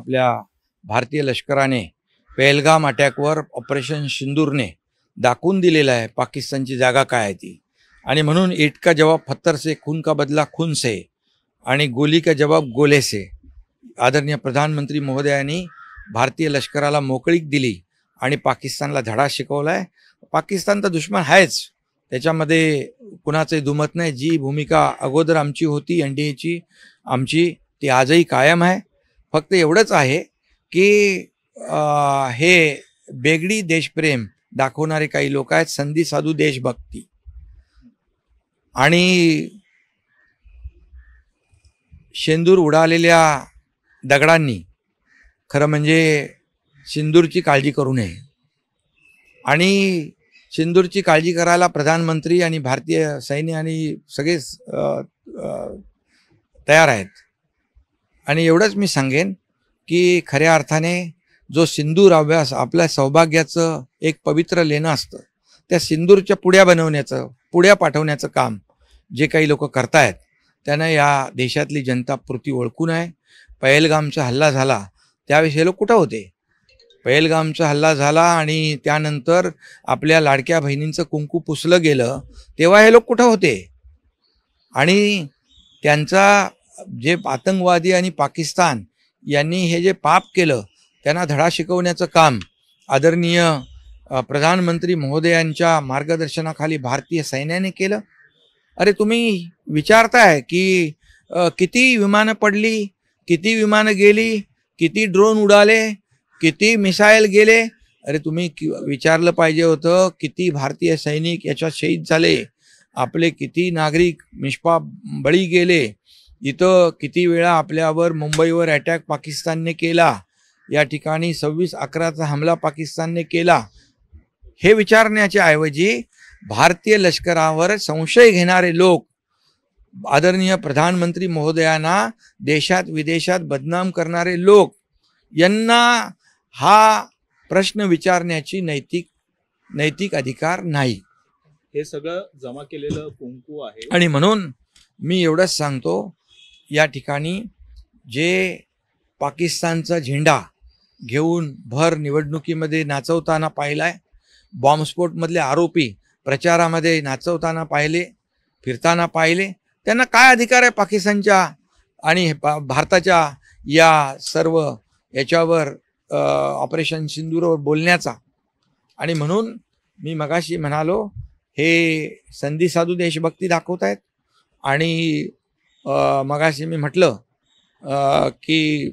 आपल्या भारतीय लष्कराने पहलगाम अटॅकवर ऑपरेशन सिंदूरने दाखवून दिलेलं आहे पाकिस्तानची जागा काय आहे ती। आणि म्हणून ईट का जवाब पत्थर से, खून का बदला खून से आणि गोली का जवाब गोले से आदरणीय प्रधानमंत्री महोदयांनी भारतीय लष्कराला मोकळीक दिली आणि पाकिस्तानला धडा शिकवलाय। पाकिस्तान तर दुश्मन आहेच, त्याच्यामध्ये कुणाचंही दुमत नाही। जी भूमिका अगोदर आमची होती एनडीएची आमची ती आजही कायम आहे। फक्त एवढंच आहे की हे बेगडी देशप्रेम दाखवणारे काही लोक आहेत, संधी साधू देशभक्ती, आणि शेंदूर उडालेल्या दगडांनी खरं म्हणजे सिंदूरची काळजी करू नये। आणि सिंदूरची काळजी करायला प्रधानमंत्री आणि भारतीय सैन्य आणि सगळे तयार आहेत। आणि एवढंच मी सांगेन की खऱ्या अर्थाने जो सिंदूर अभ्यास आपल्या सौभाग्याचं एक पवित्र लेणं असतं, त्या सिंदूरच्या पुड्या बनवण्याचं, पुड्या पाठवण्याचं काम जे काही लोक करतायत त्यांना या देशातली जनता पुरती ओळखून आहे। पहलगामचा हल्ला झाला त्यावेळेस हे लोक कुठं होते? पहलगामचा हल्ला झाला आणि त्यानंतर आपल्या लाडक्या बहिणींचं कुंकू पुसलं गेलं तेव्हा हे लोक कुठं होते? आणि त्यांचा जे आतंकवादी आणि पाकिस्तान यांनी हे जे पाप केलं त्यांना धडा शिकवण्याचं काम आदरणीय प्रधानमंत्री महोदयांच्या मार्गदर्शनाखाली भारतीय सैन्याने केलं। अरे तुम्ही विचारताय की किती विमानं पडली, किती विमानं गेली, किती ड्रोन उडाले, किती मिसाईल गेले? अरे तुम्ही विचारलं पाहिजे होतं किती भारतीय सैनिक याच्यात शहीद झाले, आपले किती नागरिक निष्पाप बळी गेले, इथं किती वेळा आपल्यावर मुंबईवर अटॅक पाकिस्तानने केला, या ठिकाणी 26/11चा हमला पाकिस्तानने केला। हे विचारण्याच्या ऐवजी भारतीय लष्करावर संशय घेणारे लोक आदरणीय प्रधानमंत्री महोदयांना देशात विदेशात बदनाम करणारे लोक यांना हा प्रश्न विचारण्याची नैतिक अधिकार नाही। हे सगळं जमा केलेलं कुंकू आहे। आणि म्हणून मी एवढंच सांगतो, या ठिकाणी जे पाकिस्तानचा झेंडा घेऊन भर निवडणुकीमध्ये नाचवताना पाहिलाय, बॉम्बस्फोटमधले आरोपी प्रचारामध्ये नाचवताना पाहिले, फिरताना पाहिले, त्यांना काय अधिकार आहे पाकिस्तानच्या आणि भारताच्या या सर्व याच्यावर ऑपरेशन सिंदूरवर बोलण्याचा? आणि म्हणून मी मगाशी म्हणालो हे संधी साधू देशभक्ती दाखवत आहेत। आणि मगाशी मी म्हटलं की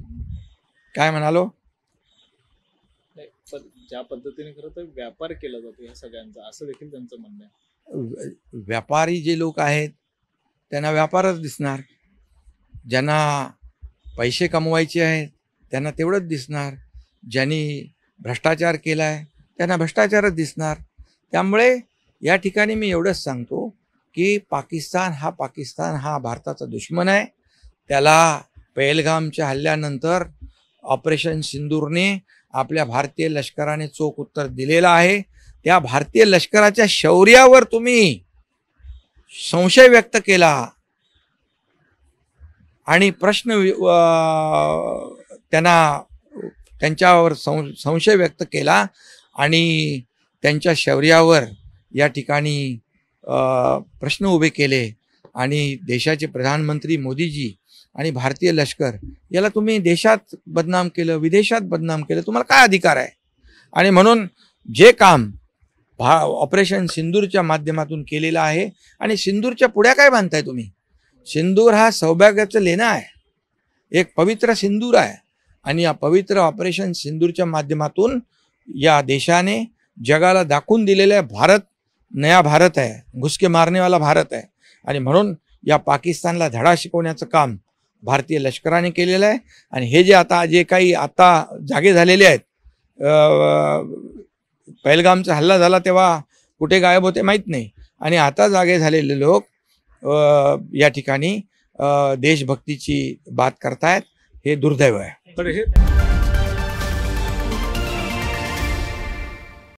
काय म्हणालो, ज्या पद्धतीने खरं तर व्यापार केला जातो या सगळ्यांचा, असं देखील त्यांचं म्हणणं आहे। व्यापारी जे लोक आहेत त्यांना व्यापारच दिसणार, ज्यांना पैसे कमवायचे आहेत त्यांना तेवढंच दिसणार, ज्यांनी भ्रष्टाचार केला आहे त्यांना भ्रष्टाचारच दिसणार। त्यामुळे या ठिकाणी मी एवढंच सांगतो की पाकिस्तान हा भारताचा दुश्मन आहे। त्याला पहलगामच्या हल्ल्यानंतर ऑपरेशन सिंदूरने आपल्या भारतीय लष्कराने चोख उत्तर दिलेलं आहे। त्या भारतीय लष्कराच्या शौर्यावर तुम्ही संशय व्यक्त केला आणि प्रश्न त्यांच्यावर संशय व्यक्त केला आणि त्यांच्या शौर्यावर या ठिकाणी प्रश्न उभे केले। आणि देशाचे प्रधानमंत्री मोदीजी आणि भारतीय लष्कर याला तुम्ही देशात बदनाम केलं, विदेशात बदनाम केलं, तुम्हाला काय अधिकार आहे? आणि म्हणून जे काम ऑपरेशन सिंदूरच्या माध्यमातून केलेलं आहे, आणि सिंदूरच्या पुढ्या काय बांधताय तुम्ही? सिंदूर हा सौभाग्याचं लेणं आहे, एक पवित्र सिंदूर आहे। आणि या पवित्र ऑपरेशन सिंदूरच्या माध्यमातून या देशाने जगाला दाखवून दिलेलं आहे भारत नया भारत आहे, घुसके मारने वाला भारत आहे। आणि म्हणून या पाकिस्तानला धडा शिकवण्याचं काम भारतीय लष्कराने केलेलं आहे। आणि हे जे काही जागे झालेले आहेत, पहलगामचा हल्ला झाला तेव्हा कुठे गायब होते माहीत नाही, आणि आता जागे झालेले लोक या ठिकाणी देशभक्तीची बात करतायत, हे दुर्दैव आहे।